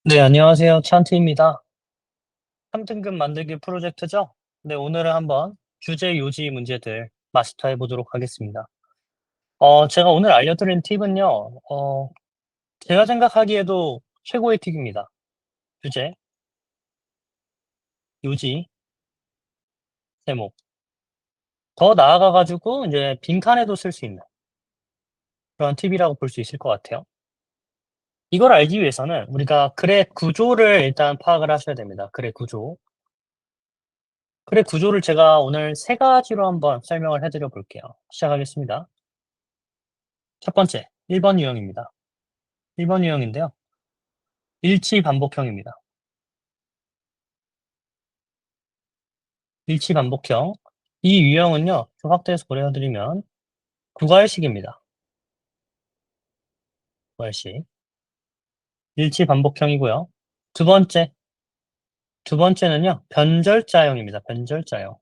네, 안녕하세요. 찬트입니다. 3등급 만들기 프로젝트죠? 네, 오늘은 한번 주제 요지 문제들 마스터해 보도록 하겠습니다. 제가 오늘 알려드릴 팁은요, 제가 생각하기에도 최고의 팁입니다. 주제, 요지, 제목. 더 나아가가지고 이제 빈칸에도 쓸 수 있는 그런 팁이라고 볼 수 있을 것 같아요. 이걸 알기 위해서는 우리가 글의 구조를 일단 파악을 하셔야 됩니다. 글의 구조. 글의 구조를 제가 오늘 세 가지로 한번 설명을 해드려 볼게요. 시작하겠습니다. 첫 번째, 1번 유형입니다. 1번 유형인데요. 일치 반복형입니다. 일치 반복형. 이 유형은요, 좀 확대해서 보여드리면 구괄식입니다. 구괄식. 일치 반복형이고요. 두 번째, 두 번째는요, 변절자형입니다. 변절자형.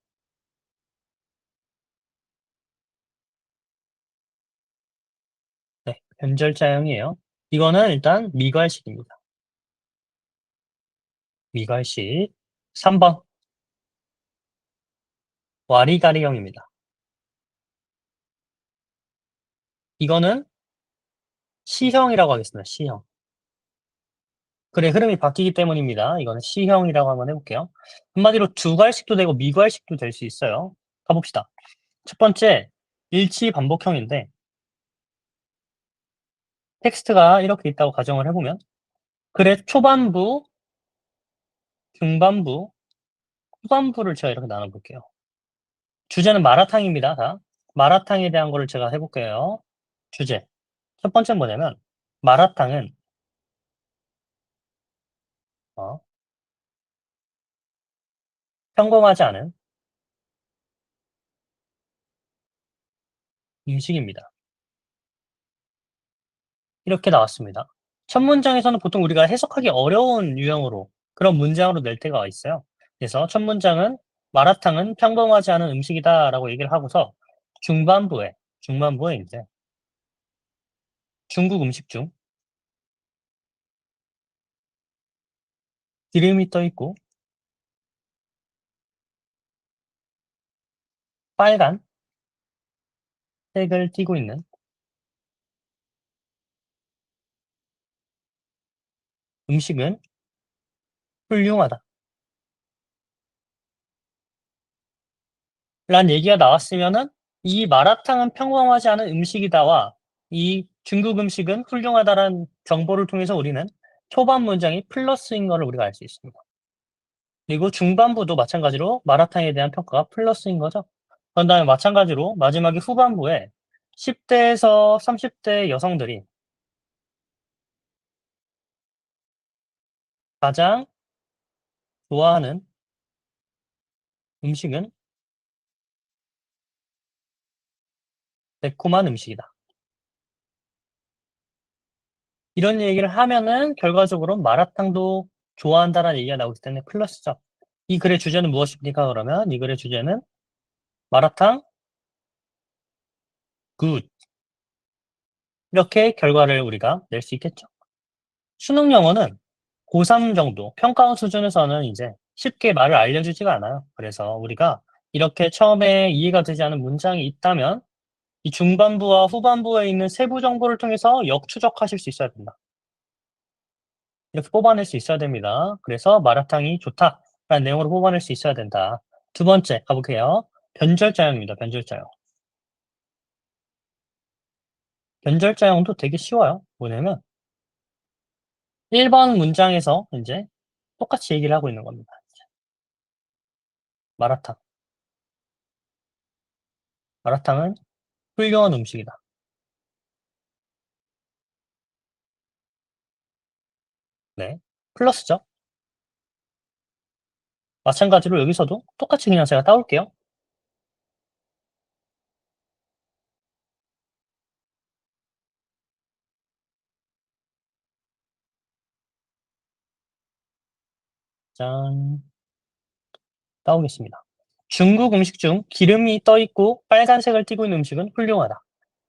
네, 변절자형이에요. 이거는 일단 미괄식입니다. 미괄식. 3번, 와리가리형입니다. 이거는 시형이라고 하겠습니다. 시형. 글의 흐름이 바뀌기 때문입니다. 이거는 시형이라고 한번 해볼게요. 한마디로 두괄식도 되고 미괄식도 될 수 있어요. 가봅시다. 첫 번째, 일치 반복형인데 텍스트가 이렇게 있다고 가정을 해보면 글의 초반부, 중반부, 후반부를 제가 이렇게 나눠볼게요. 주제는 마라탕입니다. 자, 마라탕에 대한 거를 제가 해볼게요. 주제. 첫 번째는 뭐냐면 마라탕은 어, 평범하지 않은 음식입니다. 이렇게 나왔습니다. 첫 문장에서는 보통 우리가 해석하기 어려운 유형으로 그런 문장으로 낼 때가 있어요. 그래서 첫 문장은 마라탕은 평범하지 않은 음식이다라고 얘기를 하고서 중반부에 이제 중국 음식 중 기름이 떠 있고 빨간 색을 띠고 있는 음식은 훌륭하다. 라는 얘기가 나왔으면은 이 마라탕은 평범하지 않은 음식이다와 이 중국 음식은 훌륭하다라는 정보를 통해서 우리는 초반 문장이 플러스인 것을 우리가 알 수 있습니다. 그리고 중반부도 마찬가지로 마라탕에 대한 평가가 플러스인 거죠. 그런 다음에 마찬가지로 마지막에 후반부에 10대에서 30대 여성들이 가장 좋아하는 음식은 매콤한 음식이다. 이런 얘기를 하면은 결과적으로 마라탕도 좋아한다라는 얘기가 나오기 때문에 플러스죠. 이 글의 주제는 무엇입니까? 그러면 이 글의 주제는 마라탕 굿. 이렇게 결과를 우리가 낼 수 있겠죠. 수능 영어는 고3 정도 평가원 수준에서는 이제 쉽게 말을 알려주지가 않아요. 그래서 우리가 이렇게 처음에 이해가 되지 않은 문장이 있다면 이 중반부와 후반부에 있는 세부 정보를 통해서 역추적하실 수 있어야 된다. 이렇게 뽑아낼 수 있어야 됩니다. 그래서 마라탕이 좋다라는 내용으로 뽑아낼 수 있어야 된다. 두 번째 가볼게요. 변절자형입니다. 변절자형. 변절자형도 되게 쉬워요. 뭐냐면 1번 문장에서 이제 똑같이 얘기를 하고 있는 겁니다. 마라탕. 마라탕은 훌륭한 음식이다. 네. 플러스죠. 마찬가지로 여기서도 똑같이 그냥 제가 따올게요. 짠. 따오겠습니다. 중국 음식 중 기름이 떠 있고 빨간색을 띠고 있는 음식은 훌륭하다.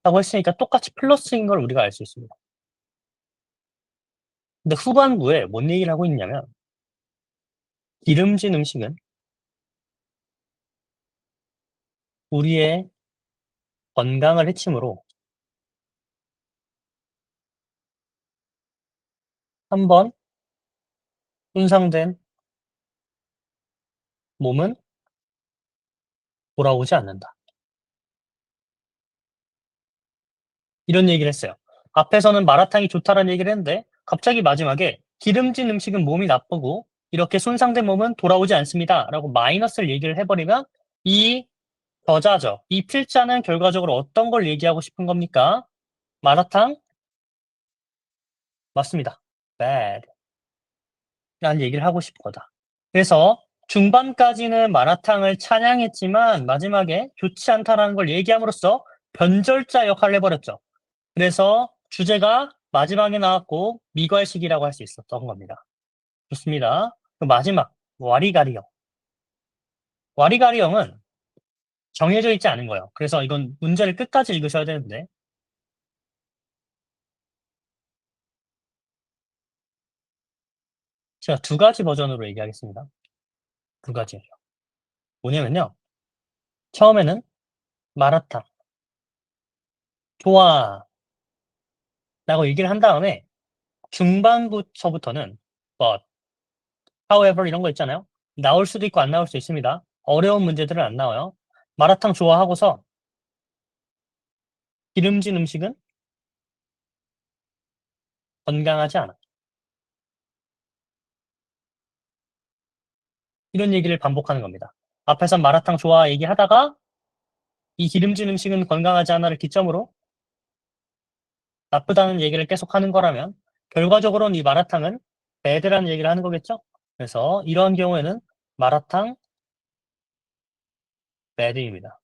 라고 했으니까 똑같이 플러스인 걸 우리가 알 수 있습니다. 근데 후반부에 뭔 얘기를 하고 있냐면 기름진 음식은 우리의 건강을 해치므로 한번 손상된 몸은 돌아오지 않는다. 이런 얘기를 했어요. 앞에서는 마라탕이 좋다라는 얘기를 했는데 갑자기 마지막에 기름진 음식은 몸이 나쁘고 이렇게 손상된 몸은 돌아오지 않습니다라고 마이너스를 얘기를 해버리면 이 저자죠. 이 필자는 결과적으로 어떤 걸 얘기하고 싶은 겁니까? 마라탕? 맞습니다. bad 라는 얘기를 하고 싶은 거다. 그래서 중반까지는 마라탕을 찬양했지만 마지막에 좋지 않다라는 걸 얘기함으로써 변절자 역할을 해버렸죠. 그래서 주제가 마지막에 나왔고 미괄식이라고 할 수 있었던 겁니다. 좋습니다. 그 마지막 와리가리형. 와리가리형은 정해져 있지 않은 거예요. 그래서 이건 문제를 끝까지 읽으셔야 되는데 제가 두 가지 버전으로 얘기하겠습니다. 두 가지예요. 뭐냐면요. 처음에는 마라탕 좋아 라고 얘기를 한 다음에 중반부터부터는 but, however 이런 거 있잖아요. 나올 수도 있고 안 나올 수 있습니다. 어려운 문제들은 안 나와요. 마라탕 좋아하고서 기름진 음식은 건강하지 않아. 이런 얘기를 반복하는 겁니다. 앞에서 마라탕 좋아 얘기하다가 이 기름진 음식은 건강하지 않아를 기점으로 나쁘다는 얘기를 계속하는 거라면 결과적으로는 이 마라탕은 배드라는 얘기를 하는 거겠죠? 그래서 이런 경우에는 마라탕 배드입니다.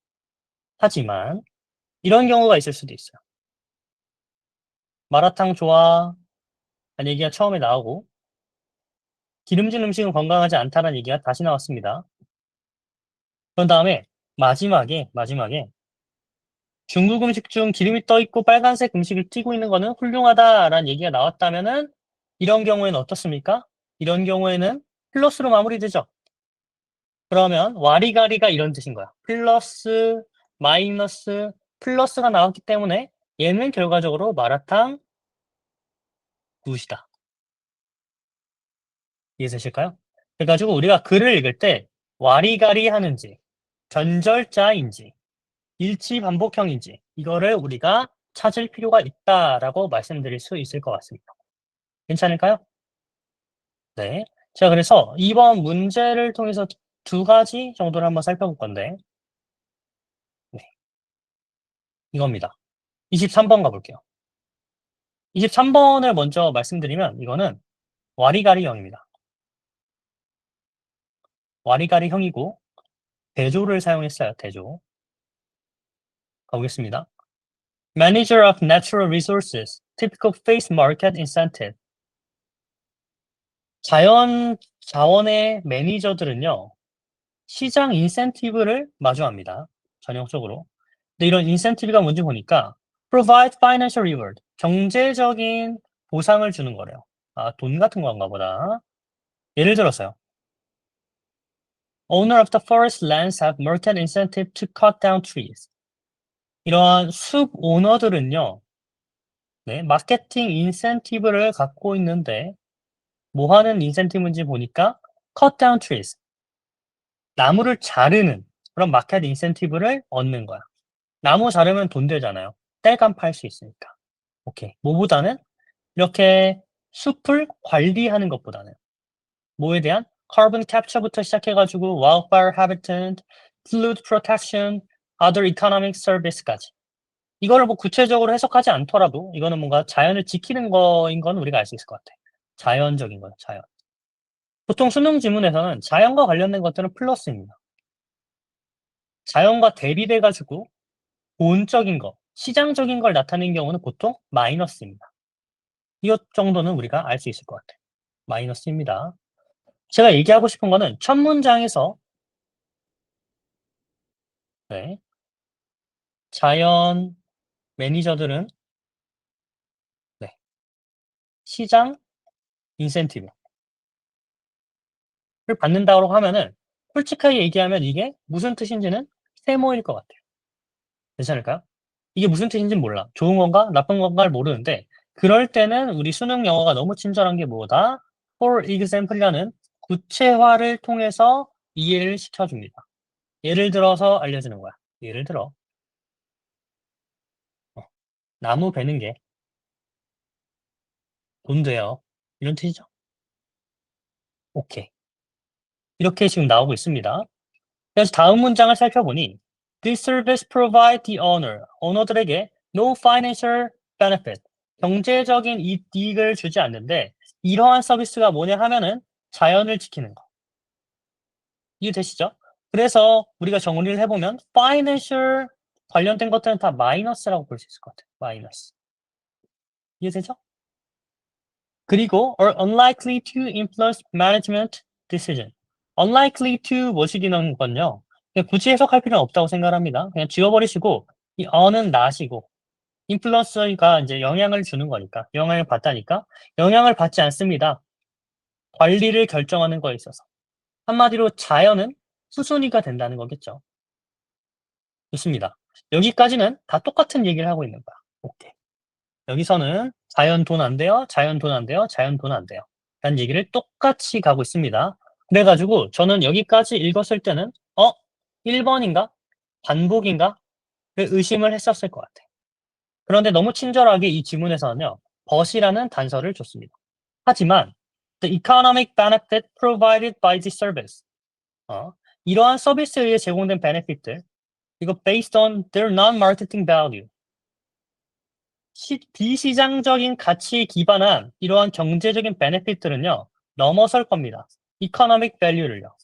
하지만 이런 경우가 있을 수도 있어요. 마라탕 좋아 라는 얘기가 처음에 나오고 기름진 음식은 건강하지 않다는 얘기가 다시 나왔습니다. 그런 다음에 마지막에 중국 음식 중 기름이 떠 있고 빨간색 음식을 튀고 있는 거는 훌륭하다라는 얘기가 나왔다면은 이런 경우에는 어떻습니까? 이런 경우에는 플러스로 마무리되죠. 그러면 와리가리가 이런 뜻인 거야. 플러스, 마이너스, 플러스가 나왔기 때문에 얘는 결과적으로 마라탕 굿이다. 이해되실까요? 그래가지고 우리가 글을 읽을 때 와리가리 하는지, 변절자인지, 일치 반복형인지 이거를 우리가 찾을 필요가 있다라고 말씀드릴 수 있을 것 같습니다. 괜찮을까요? 네. 자, 그래서 이번 문제를 통해서 두 가지 정도를 한번 살펴볼 건데, 네. 이겁니다. 23번 가볼게요. 23번을 먼저 말씀드리면 이거는 와리가리형입니다. 와리가리형이고 대조를 사용했어요. 대조. 가보겠습니다. Manager of Natural Resources, typical face market incentive. 자원의 매니저들은요, 시장 인센티브를 마주합니다. 전형적으로. 근데 이런 인센티브가 뭔지 보니까 provide financial reward, 경제적인 보상을 주는 거래요. 아, 돈 같은 건가 보다. 예를 들어서요. Owner of the forest lands have market incentive to cut down trees. 이러한 숲 오너들은요, 네, 마케팅 인센티브를 갖고 있는데 뭐 하는 인센티브인지 보니까 cut down trees, 나무를 자르는 그런 마켓 인센티브를 얻는 거야. 나무 자르면 돈 되잖아요. 땔감 팔 수 있으니까. 오케이. 뭐보다는 이렇게 숲을 관리하는 것보다는 뭐에 대한 carbon capture부터 시작해가지고 wildfire habitat, flood protection, other economic service까지. 이거를 뭐 구체적으로 해석하지 않더라도 이거는 뭔가 자연을 지키는 거인 건 우리가 알 수 있을 것 같아. 자연적인 거예요, 자연. 보통 수능 지문에서는 자연과 관련된 것들은 플러스입니다. 자연과 대비돼가지고 본적인 거, 시장적인 걸 나타내는 경우는 보통 마이너스입니다. 이것 정도는 우리가 알 수 있을 것 같아요. 마이너스입니다. 제가 얘기하고 싶은 거는 첫 문장에서 네, 자연 매니저들은 네, 시장 인센티브를 받는다고 하면은 솔직하게 얘기하면 이게 무슨 뜻인지는 세모일 것 같아요. 괜찮을까요? 이게 무슨 뜻인지는 몰라. 좋은 건가 나쁜 건가를 모르는데 그럴 때는 우리 수능 영어가 너무 친절한 게 뭐다? For example이라는 구체화를 통해서 이해를 시켜줍니다. 예를 들어서 알려주는 거야. 예를 들어 나무 베는 게 돈 돼요. 이런 뜻이죠. 오케이. 이렇게 지금 나오고 있습니다. 그래서 다음 문장을 살펴보니 This service provide the owner, 오너들에게 no financial benefit, 경제적인 이익을 주지 않는데 이러한 서비스가 뭐냐 하면은 자연을 지키는 거. 이해되시죠? 그래서 우리가 정리를 해보면 financial 관련된 것들은 다 마이너스라고 볼 수 있을 것 같아요. 마이너스. 이해되죠? 그리고 are unlikely to influence management decision. unlikely to 뭐시기는 건요. 그냥 굳이 해석할 필요는 없다고 생각합니다. 그냥 지워버리시고 이 on은 not이고 influence가 이제 영향을 주는 거니까 영향을 받다니까 영향을 받지 않습니다. 관리를 결정하는 거에 있어서 한마디로 자연은 수순위가 된다는 거겠죠. 좋습니다. 여기까지는 다 똑같은 얘기를 하고 있는 거야. 오케이. 여기서는 자연 돈 안 돼요, 자연 돈 안 돼요, 자연 돈 안 돼요. 라는 얘기를 똑같이 가고 있습니다. 그래가지고 저는 여기까지 읽었을 때는 1번인가? 반복인가? 그 의심을 했었을 것 같아요. 그런데 너무 친절하게 이 지문에서는요. but이라는 단서를 줬습니다. 하지만 the economic benefit provided by the service 이러한 서비스에 의해 제공된 베네핏들 이거 based on their non-marketing value 비시장적인 가치에 기반한 이러한 경제적인 베네핏들은요, 넘어설 겁니다. economic value를요.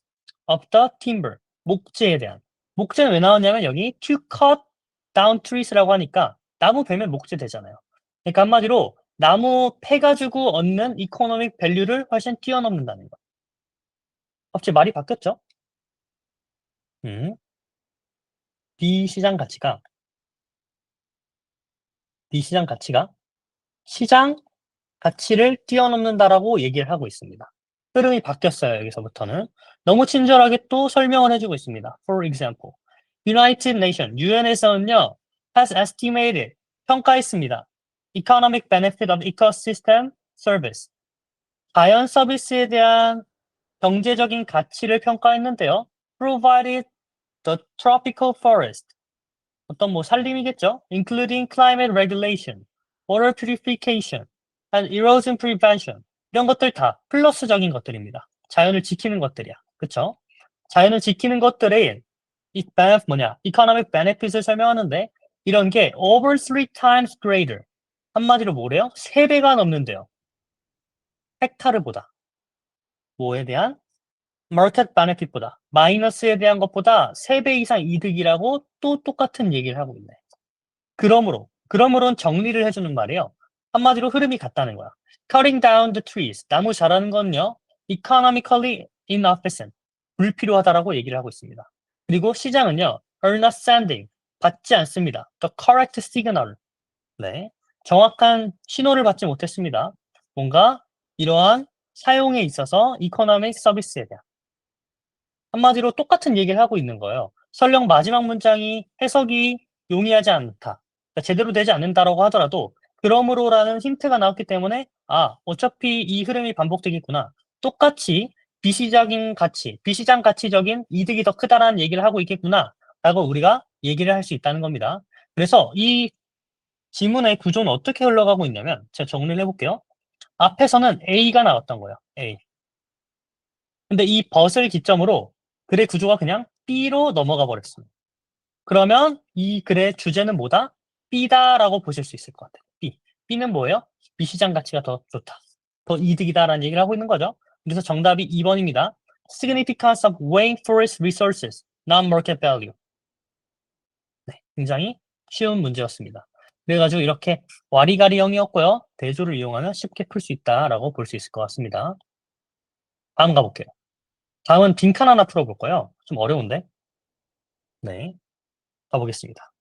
of the timber, 목재에 대한. 목재는 왜 나왔냐면 여기 to cut down trees라고 하니까 나무 베면 목재 되잖아요. 그러니까 한마디로 나무 패가지고 얻는 economic value를 훨씬 뛰어넘는다는 거. 갑자기 말이 바뀌었죠? 비시장 가치가 비시장 가치가 시장 가치를 뛰어넘는다라고 얘기를 하고 있습니다. 흐름이 바뀌었어요. 여기서부터는. 너무 친절하게 또 설명을 해주고 있습니다. For example, United Nations, UN에서는요, has estimated, 평가했습니다. Economic benefit of ecosystem service, 자연 서비스에 대한 경제적인 가치를 평가했는데요. Provided the tropical forest, 어떤 뭐 산림이겠죠? Including climate regulation, water purification, and erosion prevention. 이런 것들 다 플러스적인 것들입니다. 자연을 지키는 것들이야. 그쵸? 자연을 지키는 것들의 뭐냐? economic benefit을 설명하는데 이런 게 over 3 times greater. 한마디로 뭐래요? 3배가 넘는데요. 헥타르보다. 뭐에 대한? market benefit보다. 마이너스에 대한 것보다 3배 이상 이득이라고 또 똑같은 얘기를 하고 있네. 그러므로는 정리를 해주는 말이에요. 한마디로 흐름이 같다는 거야. Cutting down the trees. 나무 자라는 건요. Economically inefficient. 불필요하다라고 얘기를 하고 있습니다. 그리고 시장은요. Are not sending. 받지 않습니다. The correct signal. 네. 정확한 신호를 받지 못했습니다. 뭔가 이러한 사용에 있어서 economic 서비스에 대한. 한마디로 똑같은 얘기를 하고 있는 거예요. 설령 마지막 문장이 해석이 용이하지 않다. 그러니까 제대로 되지 않는다라고 하더라도 그러므로라는 힌트가 나왔기 때문에 어차피 이 흐름이 반복되겠구나. 똑같이 비시장인 가치, 비시장 가치적인 이득이 더 크다라는 얘기를 하고 있겠구나. 라고 우리가 얘기를 할 수 있다는 겁니다. 그래서 이 지문의 구조는 어떻게 흘러가고 있냐면 제가 정리를 해볼게요. 앞에서는 A가 나왔던 거예요. A. 근데 이 벗을 기점으로 글의 구조가 그냥 B로 넘어가 버렸습니다. 그러면 이 글의 주제는 뭐다? B다라고 보실 수 있을 것 같아요. B. B는 뭐예요? 미시장 가치가 더 좋다. 더 이득이다라는 얘기를 하고 있는 거죠. 그래서 정답이 2번입니다. Significance of weighing forest resources, non-market value. 네, 굉장히 쉬운 문제였습니다. 그래가지고 이렇게 와리가리형이었고요. 대조를 이용하면 쉽게 풀 수 있다라고 볼 수 있을 것 같습니다. 다음 가볼게요. 다음은 빈칸 하나 풀어볼 거예요. 좀 어려운데. 네, 가보겠습니다.